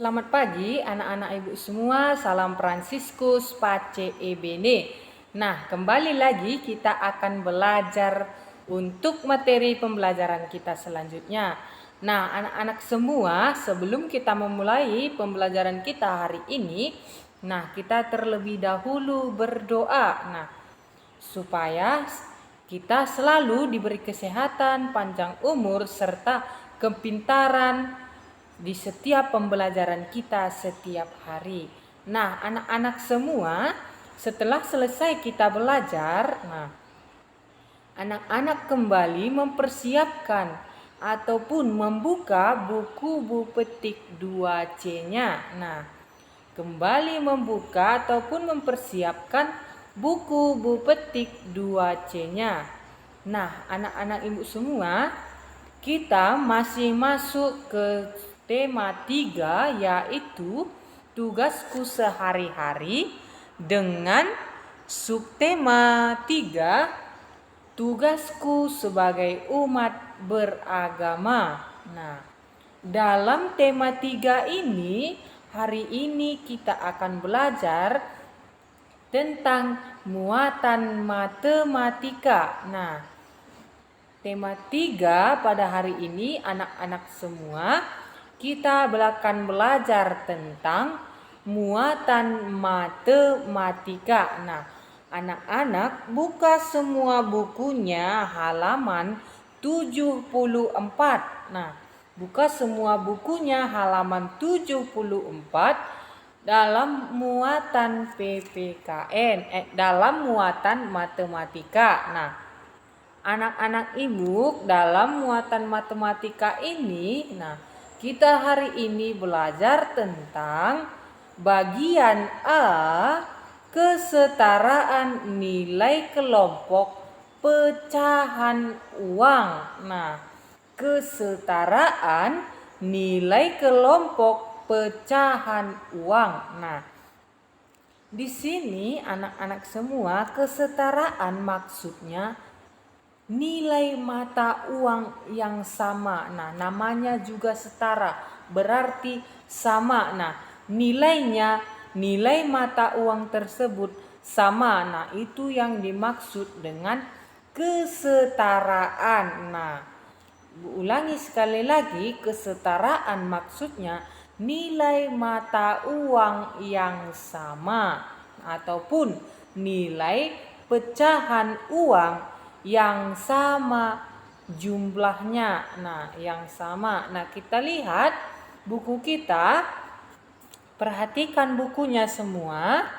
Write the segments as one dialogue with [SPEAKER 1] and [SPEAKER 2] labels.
[SPEAKER 1] Selamat pagi anak-anak ibu semua, salam Fransiskus Pace e Bene. Nah, kembali lagi kita akan belajar untuk materi pembelajaran kita selanjutnya. Nah, anak-anak semua, sebelum kita memulai pembelajaran kita hari ini, kita terlebih dahulu berdoa. Supaya kita selalu diberi kesehatan, panjang umur, serta kepintaran di setiap pembelajaran kita setiap hari. Nah, anak-anak semua, setelah selesai kita belajar, anak-anak kembali mempersiapkan ataupun membuka buku petik 2C-nya. Kembali membuka ataupun mempersiapkan buku petik 2C-nya. Anak-anak ibu semua, kita masih masuk ke tema 3, yaitu tugasku sehari-hari, dengan subtema 3, tugasku sebagai umat beragama. Dalam tema 3 ini, hari ini kita akan belajar tentang muatan matematika. Tema 3 pada hari ini anak-anak semua, kita akan belajar tentang muatan matematika. Anak-anak buka semua bukunya halaman 74. Buka semua bukunya halaman 74 dalam muatan PPKN, dalam muatan matematika. Anak-anak ibu, dalam muatan matematika ini, kita hari ini belajar tentang bagian A, kesetaraan nilai kelompok pecahan uang. Kesetaraan nilai kelompok pecahan uang. Di sini anak-anak semua, kesetaraan maksudnya nilai mata uang yang sama. Namanya juga setara, berarti sama. Nilainya, nilai mata uang tersebut sama. Itu yang dimaksud dengan kesetaraan. Ulangi sekali lagi, kesetaraan maksudnya nilai mata uang yang sama ataupun nilai pecahan uang yang sama jumlahnya. Yang sama. Kita lihat buku kita. Perhatikan bukunya semua.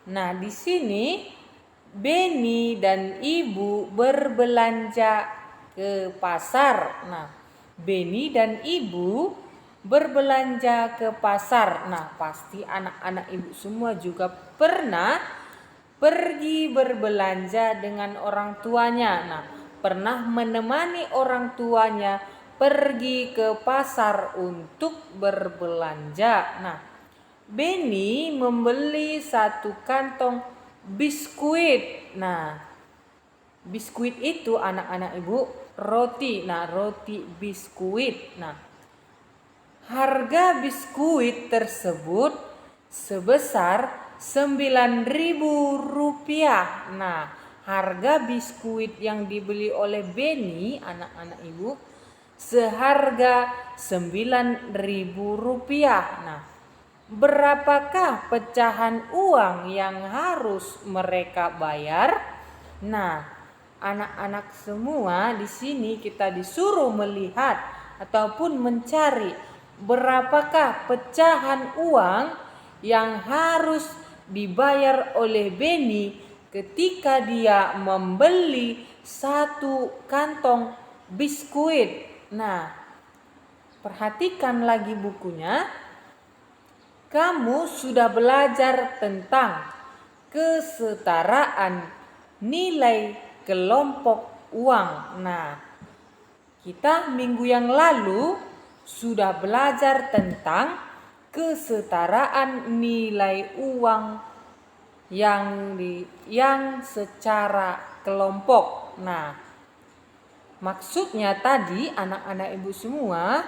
[SPEAKER 1] Di sini Beni dan Ibu berbelanja ke pasar. Beni dan Ibu berbelanja ke pasar. Pasti anak-anak ibu semua juga pernah pergi berbelanja dengan orang tuanya. Pernah menemani orang tuanya pergi ke pasar untuk berbelanja. Beni membeli 1 kantong biskuit. Biskuit itu anak-anak ibu roti. Roti biskuit. Harga biskuit tersebut sebesar Rp9.000. Harga biskuit yang dibeli oleh Beni, anak-anak ibu, seharga Rp9.000. Berapakah pecahan uang yang harus mereka bayar? Anak-anak semua, di sini kita disuruh melihat ataupun mencari berapakah pecahan uang yang harus dibayar oleh Beni ketika dia membeli 1 kantong biskuit. Perhatikan lagi bukunya. Kamu sudah belajar tentang kesetaraan nilai kelompok uang. Kita minggu yang lalu sudah belajar tentang kesetaraan nilai uang yang secara kelompok. Maksudnya tadi anak-anak ibu semua,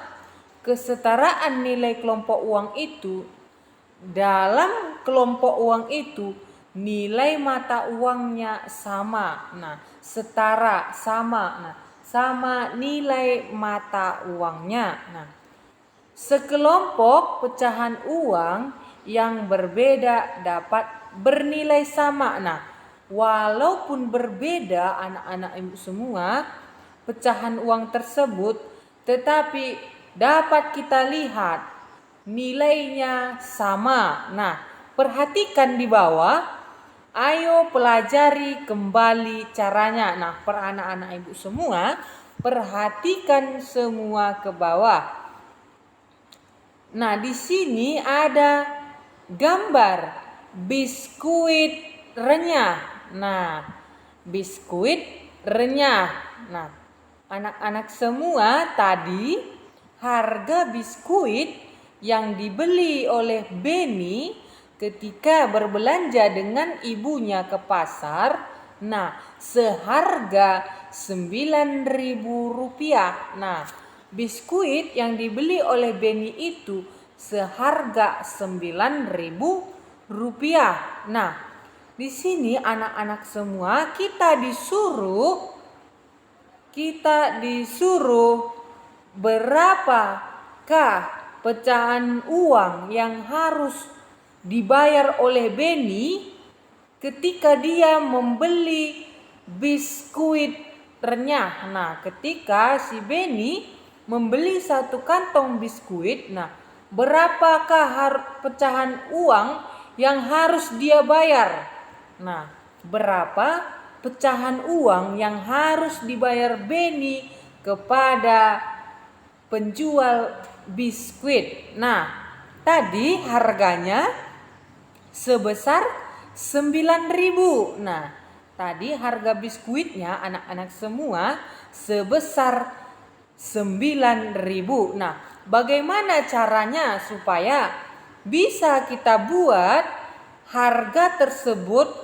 [SPEAKER 1] kesetaraan nilai kelompok uang itu, dalam kelompok uang itu nilai mata uangnya sama. Nah, setara, sama. Nah, sama nilai mata uangnya. Nah, sekelompok pecahan uang yang berbeda dapat bernilai sama. Nah, walaupun berbeda anak-anak ibu semua pecahan uang tersebut, tetapi dapat kita lihat nilainya sama. Nah, perhatikan di bawah. Ayo pelajari kembali caranya. Nah, per anak-anak ibu semua, perhatikan semua ke bawah. Nah, di sini ada gambar biskuit renyah. Nah, biskuit renyah. Nah, anak-anak semua tadi harga biskuit yang dibeli oleh Beni ketika berbelanja dengan ibunya ke pasar, nah, seharga Rp9.000. Nah, biskuit yang dibeli oleh Beni itu seharga Rp9.000. Nah, di sini anak-anak semua kita disuruh berapakah pecahan uang yang harus dibayar oleh Beni ketika dia membeli biskuit renyah. Nah, ketika si Beni membeli satu kantong biskuit, nah, berapakah pecahan uang yang harus dia bayar? Nah, berapa pecahan uang yang harus dibayar Beni kepada penjual biskuit? Nah, tadi harganya sebesar 9.000. Nah, tadi harga biskuitnya anak-anak semua sebesar 9.000. Nah, bagaimana caranya supaya bisa kita buat harga tersebut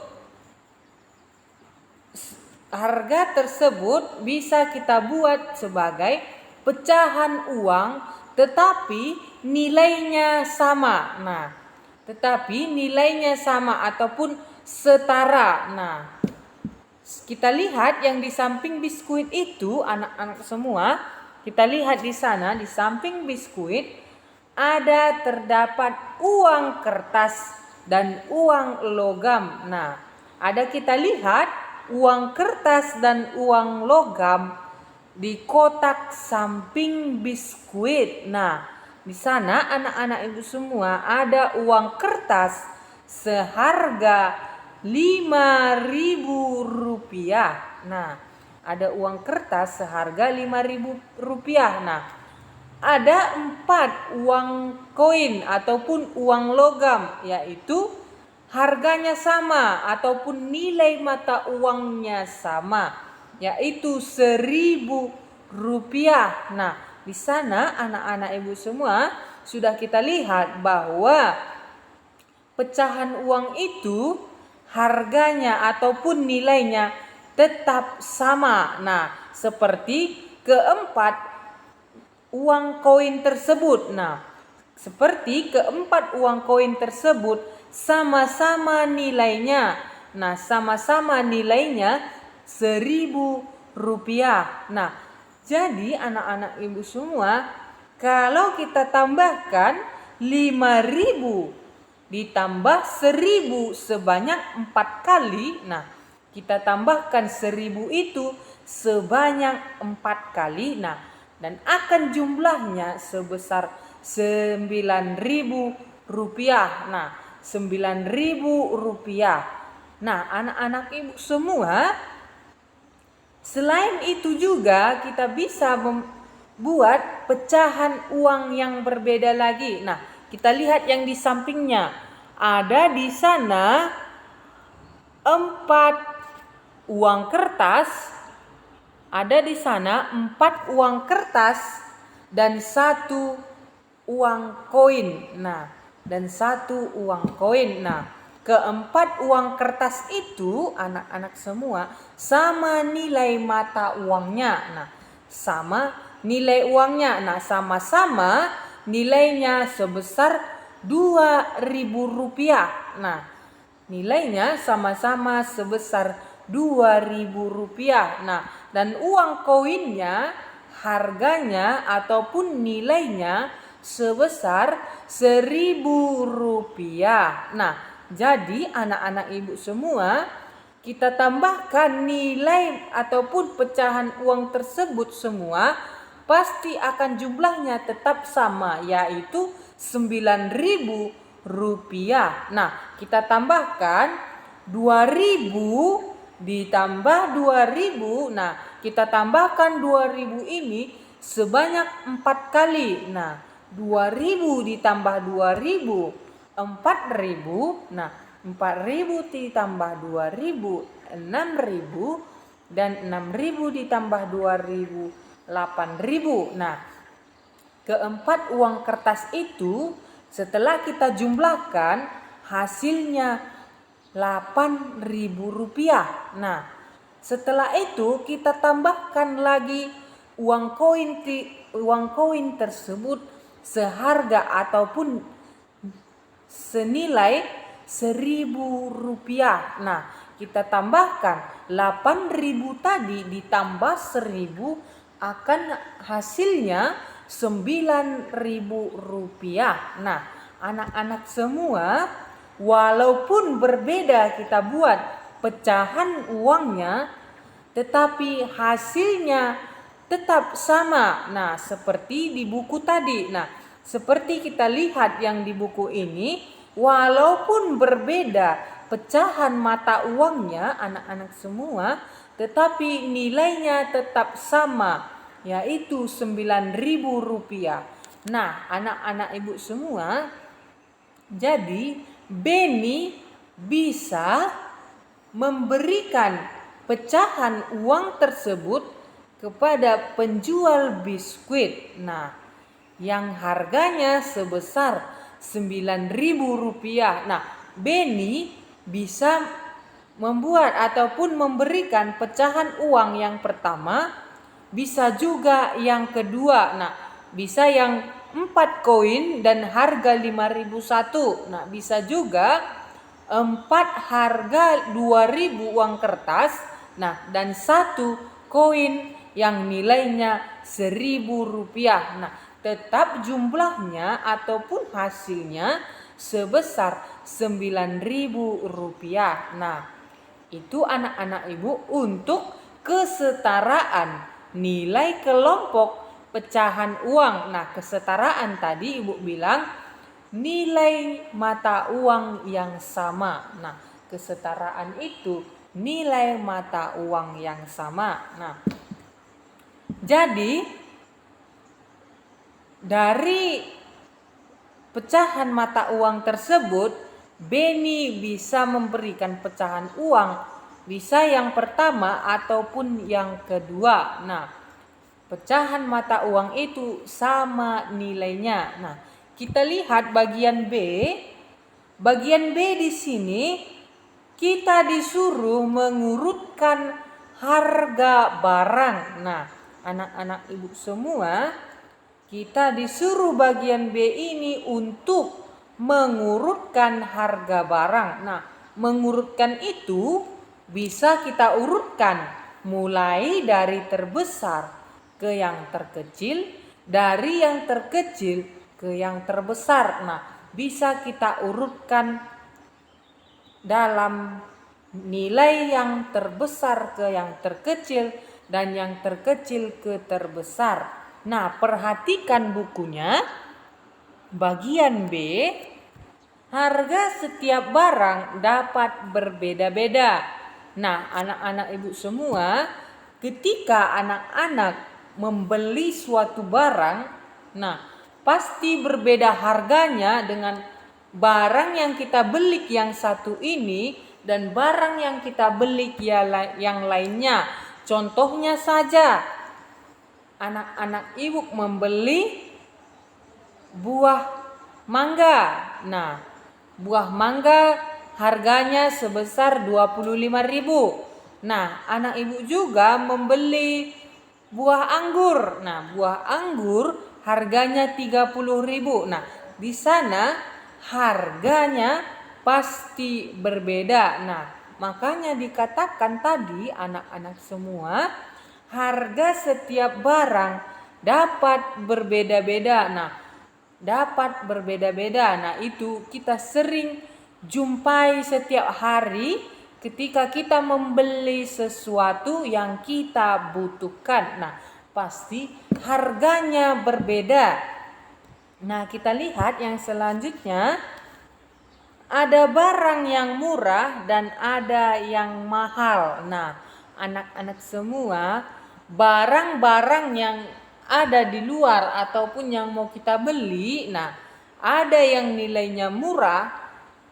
[SPEAKER 1] bisa kita buat sebagai pecahan uang tetapi nilainya sama. Nah, tetapi nilainya sama ataupun setara. Nah, kita lihat yang di samping biskuit itu anak-anak semua, kita lihat di sana di samping biskuit terdapat uang kertas dan uang logam. Nah, kita lihat uang kertas dan uang logam di kotak samping biskuit. Nah, di sana anak-anak ibu semua ada uang kertas seharga Rp5.000. Nah, ada uang kertas seharga Rp5.000. Nah, ada 4 uang koin ataupun uang logam, yaitu harganya sama ataupun nilai mata uangnya sama, yaitu Rp1.000. Nah, di sana anak-anak ibu semua sudah kita lihat bahwa pecahan uang itu harganya ataupun nilainya tetap sama. Nah, seperti keempat uang koin tersebut. Nah, seperti keempat uang koin tersebut sama-sama nilainya. Nah, sama-sama nilainya Rp1.000. Nah, jadi anak-anak ibu semua, kalau kita tambahkan 5.000 ditambah 1.000 sebanyak 4 kali, nah, kita tambahkan 1.000 itu sebanyak 4 kali, nah, dan akan jumlahnya sebesar Rp9.000. Nah, Rp9.000. Nah, anak-anak ibu semua, selain itu juga kita bisa membuat pecahan uang yang berbeda lagi. Nah, kita lihat yang di sampingnya. Ada di sana 4 uang kertas. Ada di sana 4 uang kertas dan 1 uang koin. Nah, dan 1 uang koin. Nah, keempat uang kertas itu anak-anak semua sama nilai mata uangnya. Nah, sama nilai uangnya. Nah, sama-sama nilainya sebesar Rp2.000. Nah, nilainya sama-sama sebesar Rp2.000. Nah, dan uang koinnya harganya ataupun nilainya sebesar Rp1.000. Nah, jadi anak-anak ibu semua, kita tambahkan nilai ataupun pecahan uang tersebut semua pasti akan jumlahnya tetap sama, yaitu Rp9.000. Nah, kita tambahkan 2.000 ditambah 2.000. Nah, kita tambahkan 2.000 ini sebanyak 4 kali. Nah, 2.000 ditambah 2.000, 4.000. Nah, 4.000 ditambah 2.000, 6.000. Dan 6.000 ditambah 2.000, 8.000. Nah, keempat uang kertas itu setelah kita jumlahkan hasilnya Rp8.000. Nah, setelah itu kita tambahkan lagi uang koin tersebut seharga ataupun senilai Rp1.000. Nah, kita tambahkan 8.000 tadi ditambah 1.000 akan hasilnya Rp9.000. Nah, anak-anak semua, walaupun berbeda kita buat pecahan uangnya, tetapi hasilnya tetap sama. Nah, seperti di buku tadi. Nah, seperti kita lihat yang di buku ini, walaupun berbeda pecahan mata uangnya anak-anak semua, tetapi nilainya tetap sama, yaitu Rp9.000. Nah, anak-anak ibu semua, jadi Beni bisa memberikan pecahan uang tersebut kepada penjual biskuit. Nah, yang harganya sebesar Rp9.000. Nah, Beni bisa membuat ataupun memberikan pecahan uang yang pertama, bisa juga yang kedua. Nah, bisa yang 4 koin dan harga Rp5.001. Nah, bisa juga 4 harga Rp2.000 uang kertas. Nah, dan 1 koin yang nilainya Rp1.000. Nah, tetap jumlahnya ataupun hasilnya sebesar Rp9.000. Nah, itu anak-anak ibu untuk kesetaraan nilai kelompok pecahan uang. Nah, kesetaraan tadi ibu bilang nilai mata uang yang sama. Nah, kesetaraan itu nilai mata uang yang sama. Nah, jadi dari pecahan mata uang tersebut, Beni bisa memberikan pecahan uang, bisa yang pertama ataupun yang kedua. Nah, pecahan mata uang itu sama nilainya. Nah, kita lihat bagian B. Bagian B di sini kita disuruh mengurutkan harga barang. Nah, anak-anak ibu semua, kita disuruh bagian B ini untuk mengurutkan harga barang. Nah, mengurutkan itu bisa kita urutkan mulai dari terbesar ke yang terkecil, dari yang terkecil ke yang terbesar. Nah, bisa kita urutkan dalam nilai yang terbesar ke yang terkecil dan yang terkecil ke terbesar. Nah, perhatikan bukunya. Bagian B, harga setiap barang dapat berbeda-beda. Nah, anak-anak ibu semua, ketika anak-anak membeli suatu barang, nah, pasti berbeda harganya dengan barang yang kita beli yang satu ini dan barang yang kita beli yang lainnya. Contohnya saja, anak-anak ibu membeli buah mangga. Nah, buah mangga harganya sebesar Rp25.000. Nah, anak ibu juga membeli buah anggur. Nah, buah anggur harganya 30.000. Nah, di sana harganya pasti berbeda. Nah, makanya dikatakan tadi anak-anak semua, harga setiap barang dapat berbeda-beda. Nah, dapat berbeda-beda. Nah, itu kita sering jumpai setiap hari ketika kita membeli sesuatu yang kita butuhkan. Nah, pasti harganya berbeda. Nah, kita lihat yang selanjutnya, ada barang yang murah dan ada yang mahal. Nah, anak-anak semua, barang-barang yang ada di luar ataupun yang mau kita beli, nah, ada yang nilainya murah,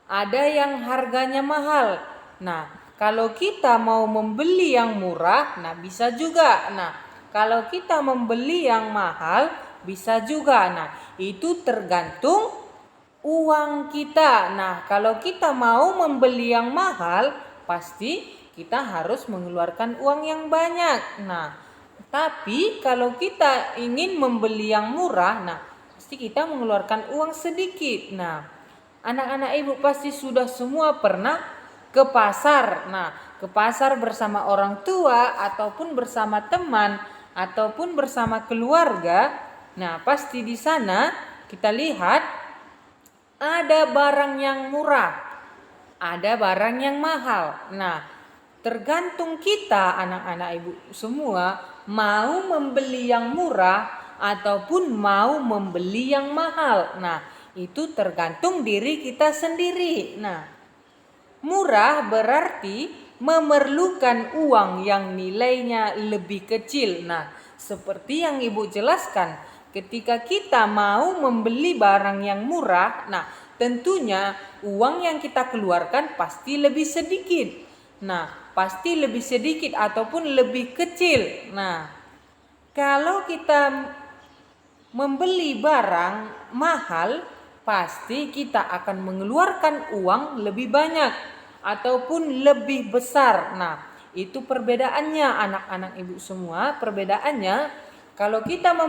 [SPEAKER 1] ada yang harganya mahal. Nah, kalau kita mau membeli yang murah, nah bisa juga. Nah, kalau kita membeli yang mahal, bisa juga. Nah, itu tergantung uang kita. Nah, kalau kita mau membeli yang mahal, pasti kita harus mengeluarkan uang yang banyak. Nah, tapi kalau kita ingin membeli yang murah, nah pasti kita mengeluarkan uang sedikit. Nah, anak-anak ibu pasti sudah semua pernah ke pasar. Nah, ke pasar bersama orang tua ataupun bersama teman ataupun bersama keluarga. Nah, pasti di sana kita lihat ada barang yang murah, ada barang yang mahal. Nah, tergantung kita anak-anak ibu semua mau membeli yang murah ataupun mau membeli yang mahal. Nah, itu tergantung diri kita sendiri. Nah, murah berarti memerlukan uang yang nilainya lebih kecil. Nah, seperti yang ibu jelaskan, ketika kita mau membeli barang yang murah, nah tentunya uang yang kita keluarkan pasti lebih sedikit. Nah, pasti lebih sedikit ataupun lebih kecil. Nah, kalau kita membeli barang mahal, pasti kita akan mengeluarkan uang lebih banyak ataupun lebih besar. Nah, itu perbedaannya anak-anak ibu semua. Perbedaannya kalau kita mau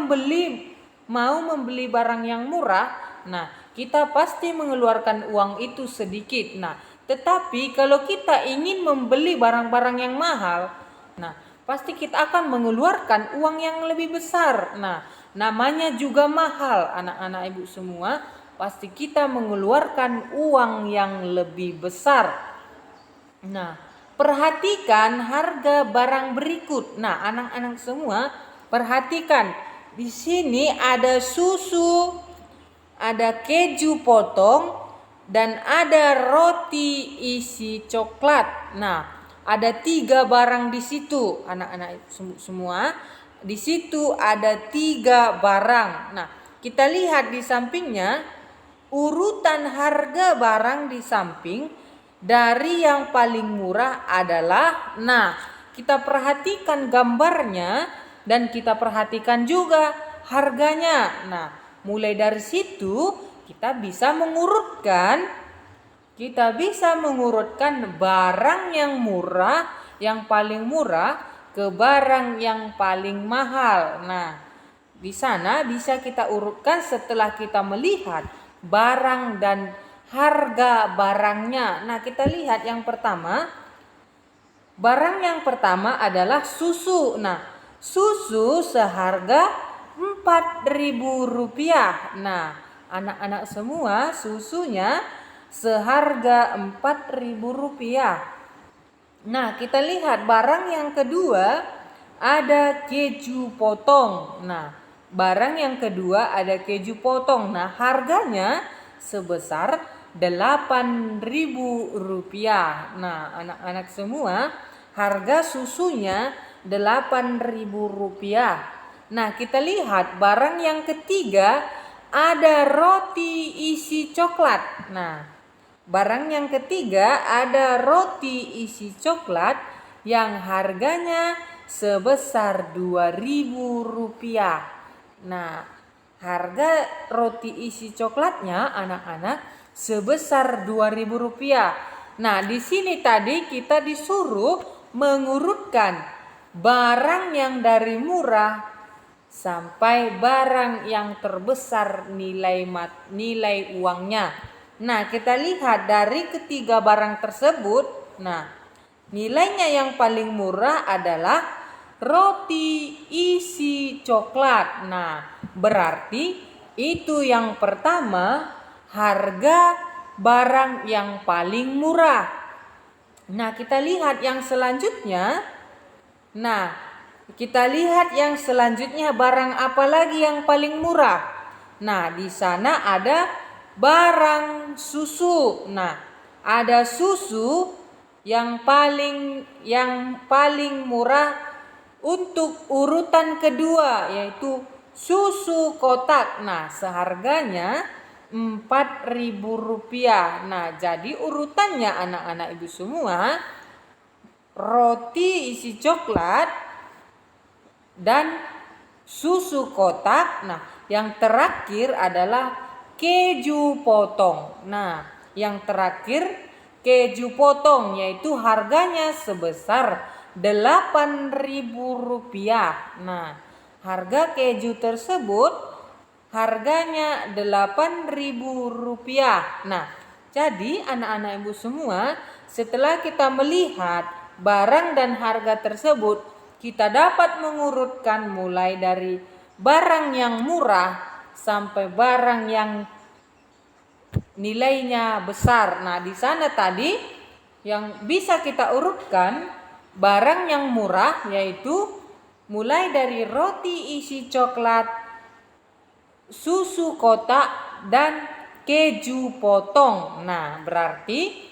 [SPEAKER 1] membeli barang yang murah, nah kita pasti mengeluarkan uang itu sedikit. Nah, tetapi kalau kita ingin membeli barang-barang yang mahal, nah pasti kita akan mengeluarkan uang yang lebih besar. Nah, namanya juga mahal anak-anak ibu semua, pasti kita mengeluarkan uang yang lebih besar. Nah, perhatikan harga barang berikut. Nah, anak-anak semua perhatikan. Di sini ada susu, ada keju potong, dan ada roti isi coklat. Nah, ada 3 barang di situ, anak-anak semua. Di situ ada 3 barang. Nah, kita lihat di sampingnya urutan harga barang di samping dari yang paling murah adalah, nah, kita perhatikan gambarnya dan kita perhatikan juga harganya. Nah, mulai dari situ kita bisa mengurutkan barang yang murah, yang paling murah ke barang yang paling mahal. Nah, di sana bisa kita urutkan setelah kita melihat barang dan harga barangnya. Nah, kita lihat yang pertama. Barang yang pertama adalah susu. Nah, susu seharga Rp4.000. Nah, anak-anak semua, susunya seharga Rp4.000. Nah, kita lihat barang yang kedua ada keju potong. Nah, barang yang kedua ada keju potong. Nah, harganya sebesar Rp8.000. Nah, anak-anak semua, harga susunya Rp8.000. Nah, kita lihat barang yang ketiga ada roti isi coklat. Nah, barang yang ketiga ada roti isi coklat yang harganya sebesar Rp2.000. Nah, harga roti isi coklatnya anak-anak sebesar Rp2.000. Nah, di sini tadi kita disuruh mengurutkan barang yang dari murah sampai barang yang terbesar nilai uangnya. Nah, kita lihat dari ketiga barang tersebut. Nah, nilainya yang paling murah adalah roti isi coklat. Nah, berarti itu yang pertama, harga barang yang paling murah. Nah, kita lihat yang selanjutnya. Nah, kita lihat yang selanjutnya, barang apa lagi yang paling murah? Nah, di sana ada barang susu. Nah, ada susu yang paling murah untuk urutan kedua, yaitu susu kotak. Nah, seharganya Rp4.000. Nah, jadi urutannya anak-anak ibu semua, roti isi coklat dan susu kotak. Nah, yang terakhir adalah keju potong. Nah, yang terakhir keju potong, yaitu harganya sebesar Rp8.000. Nah, harga keju tersebut harganya Rp8.000. Nah, jadi anak-anak ibu semua, setelah kita melihat barang dan harga tersebut, kita dapat mengurutkan mulai dari barang yang murah sampai barang yang nilainya besar. Nah, di sana tadi yang bisa kita urutkan barang yang murah, yaitu mulai dari roti isi coklat, susu kotak, dan keju potong. Nah, berarti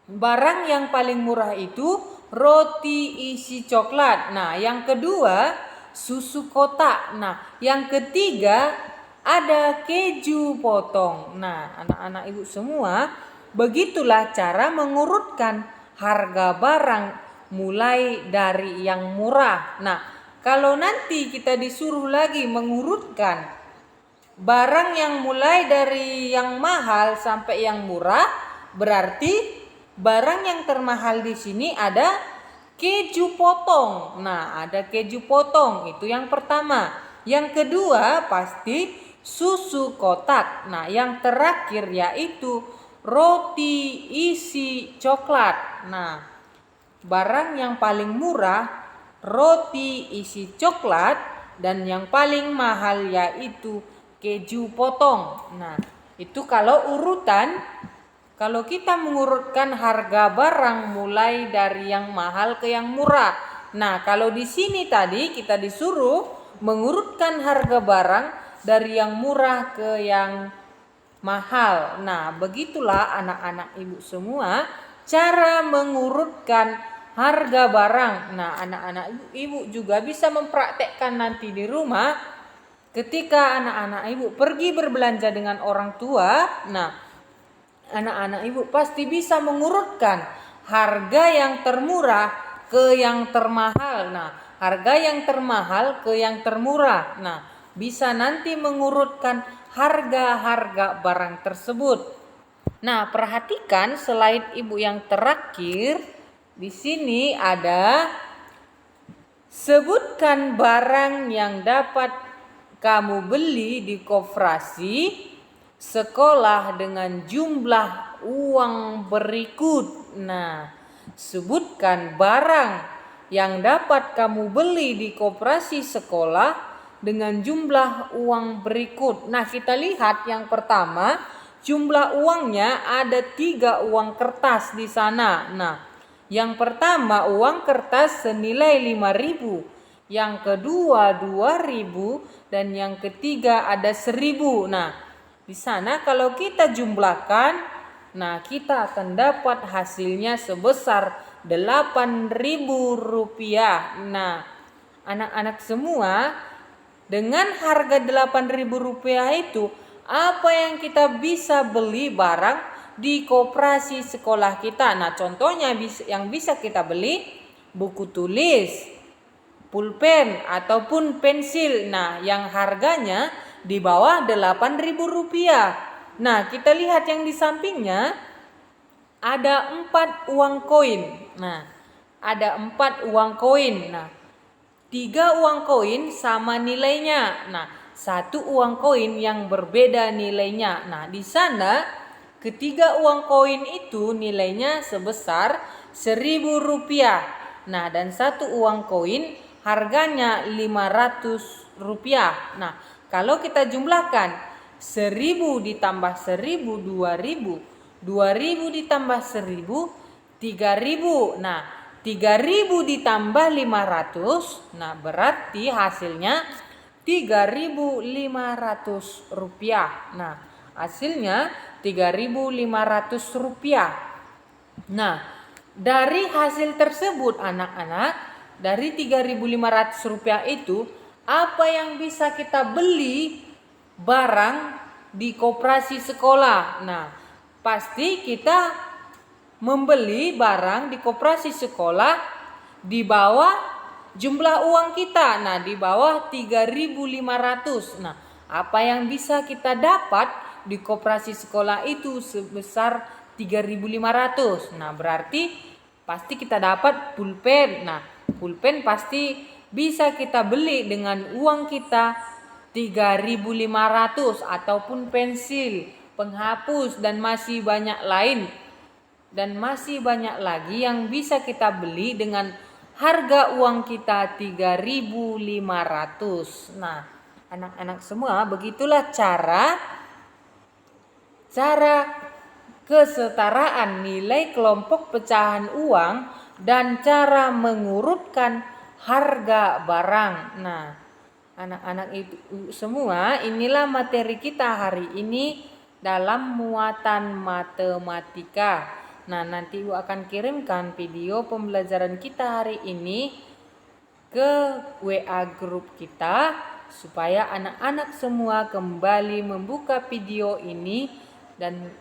[SPEAKER 1] barang yang paling murah itu roti isi coklat. Nah, yang kedua susu kotak. Nah, yang ketiga ada keju potong. Nah, anak-anak ibu semua, begitulah cara mengurutkan harga barang mulai dari yang murah. Nah, kalau nanti kita disuruh lagi mengurutkan barang yang mulai dari yang mahal sampai yang murah, berarti barang yang termahal di sini ada keju potong. Nah, ada keju potong, itu yang pertama. Yang kedua pasti susu kotak. Nah, yang terakhir yaitu roti isi coklat. Nah, barang yang paling murah roti isi coklat, dan yang paling mahal yaitu keju potong. Nah, itu kalau kita mengurutkan harga barang mulai dari yang mahal ke yang murah. Nah, kalau di sini tadi kita disuruh mengurutkan harga barang dari yang murah ke yang mahal. Nah, begitulah anak-anak ibu semua cara mengurutkan harga barang. Nah, anak-anak ibu juga bisa mempraktekkan nanti di rumah. Ketika anak-anak ibu pergi berbelanja dengan orang tua, nah, anak-anak ibu pasti bisa mengurutkan harga yang termurah ke yang termahal. Nah, harga yang termahal ke yang termurah. Nah, bisa nanti mengurutkan harga-harga barang tersebut. Nah, perhatikan slide ibu yang terakhir. Di sini ada sebutkan barang yang dapat kamu beli di koperasi sekolah dengan jumlah uang berikut. Nah, sebutkan barang yang dapat kamu beli di koperasi sekolah dengan jumlah uang berikut. Nah, kita lihat yang pertama, jumlah uangnya ada 3 uang kertas di sana. Nah, yang pertama uang kertas senilai 5.000. Yang kedua 2.000 dan yang ketiga ada 1.000. Nah, di sana kalau kita jumlahkan, nah, kita akan dapat hasilnya sebesar Rp8.000. Nah, anak-anak semua, dengan harga Rp8.000 itu, apa yang kita bisa beli barang di koperasi sekolah kita? Nah, contohnya yang bisa kita beli buku tulis, pulpen ataupun pensil. Nah, yang harganya di bawah Rp8.000. Nah, kita lihat yang di sampingnya ada 4 uang koin. Nah, ada 4 uang koin. Nah, 3 uang koin sama nilainya. Nah, 1 uang koin yang berbeda nilainya. Nah, di sana ketiga uang koin itu nilainya sebesar Rp1.000. Nah, dan 1 uang koin harganya Rp500. Nah, kalau kita jumlahkan 1.000 ditambah 1.000, 2.000. 2.000 ditambah 1.000, 3.000. Nah, 3.000 ditambah 500. Nah, berarti hasilnya Rp3.500. Nah, hasilnya Rp3.500. Nah, dari hasil tersebut anak-anak, dari Rp3.500 itu, apa yang bisa kita beli barang di koperasi sekolah? Nah, pasti kita membeli barang di koperasi sekolah di bawah jumlah uang kita. Nah, di bawah 3.500. Nah, apa yang bisa kita dapat di koperasi sekolah itu sebesar 3.500. Nah, berarti pasti kita dapat pulpen. Nah, pulpen pasti bisa kita beli dengan uang kita 3.500, ataupun pensil, penghapus, dan masih banyak lain. Dan masih banyak lagi yang bisa kita beli dengan harga uang kita 3.500. Nah, anak-anak semua, begitulah cara kesetaraan nilai kelompok pecahan uang dan cara mengurutkan harga barang. Nah, anak-anak itu semua, inilah materi kita hari ini dalam muatan matematika. Nah, nanti Ibu akan kirimkan video pembelajaran kita hari ini ke WA grup kita supaya anak-anak semua kembali membuka video ini dan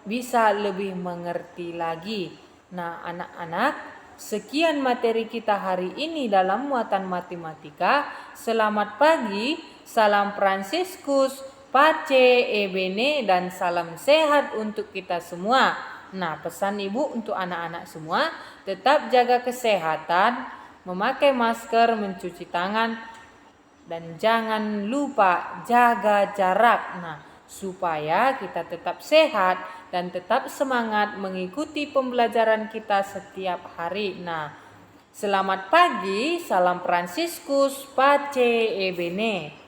[SPEAKER 1] bisa lebih mengerti lagi. Nah, anak-anak, sekian materi kita hari ini dalam muatan matematika. Selamat pagi, salam Fransiskus, Pace e Bene, dan salam sehat untuk kita semua. Nah, pesan Ibu untuk anak-anak semua, tetap jaga kesehatan, memakai masker, mencuci tangan, dan jangan lupa jaga jarak. Nah, supaya kita tetap sehat dan tetap semangat mengikuti pembelajaran kita setiap hari. Nah, selamat pagi, salam Fransiskus, Pace e Bene.